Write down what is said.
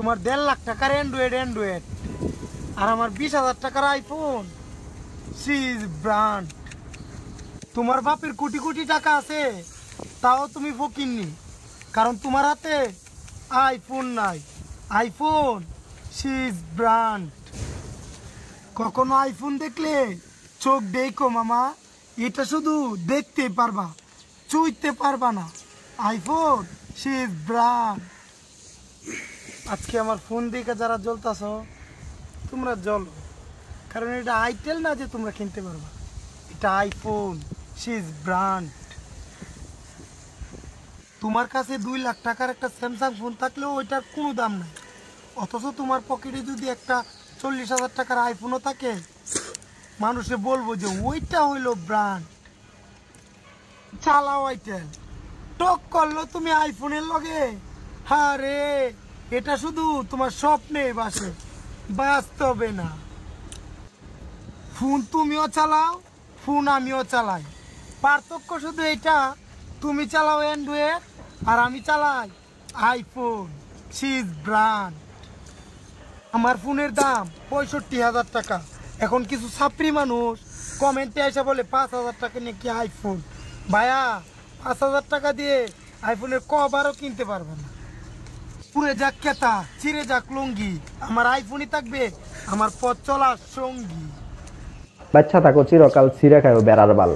তোমার 1.5 লাখ টাকার অ্যান্ড্রয়েড আর আমার 20,000 টাকার আইফোন সিজ ব্র্যান্ড। তোমার বাপের কোটি কোটি টাকা আছে, তাও তুমি ফকিরনি, কারণ তোমার হাতে আইফোন নাই। আইফোন সিজ ব্র্যান্ড। কখনো আইফোন দেখলে চোখ দেখো মামা, এটা শুধু দেখতে পারবা, চুইতে পারবা না। আইফোন সিজ ব্র্যান্ড। আজকে আমার ফোন দেখে যারা জ্বলতাছ, তোমরা জ্বলো, কারণ এটা আইটেল না যে তোমরা কিনতে পারবা, এটা আইফোন সিজ ব্র্যান্ড। তোমার কাছে 2 লাখ টাকার একটা স্যামসাং ফোন থাকলেও ওইটার কোনো দাম নাই, অথচ তোমার পকেটে যদি একটা 40,000 টাকার আইফোনও থাকে, মানুষে বলবো যে ওইটা হইলো ব্র্যান্ড। চালাও আইটেল, টক করলো তুমি আইফোনের লগে। আরে এটা শুধু তোমার স্বপ্নে বাসে, বাস্তবে না। ফোন তুমিও চালাও, ফোন আমিও চালাই, পার্থক্য শুধু এটা, তুমি চালাও অ্যান্ড্রয়েড আর আমি চালাই আইফোন সিজ ব্র্যান্ড। আমার ফোনের দাম 65,000 টাকা। এখন কিছু ছাত্রী মানুষ কমেন্টে এসে বলে 5,000 টাকা নিয়ে কি আইফোন। ভাইয়া, 5,000 টাকা দিয়ে আইফোনের কভারও কিনতে পারবে না। পুরে যাক কেতা, চিরে যাক লুঙ্গি, আমার আইফোনই থাকবে আমার পথ চলার সঙ্গী। বাচ্চা থাকো চিরকাল ছিঁড়ে খাও বেড়ার বাল।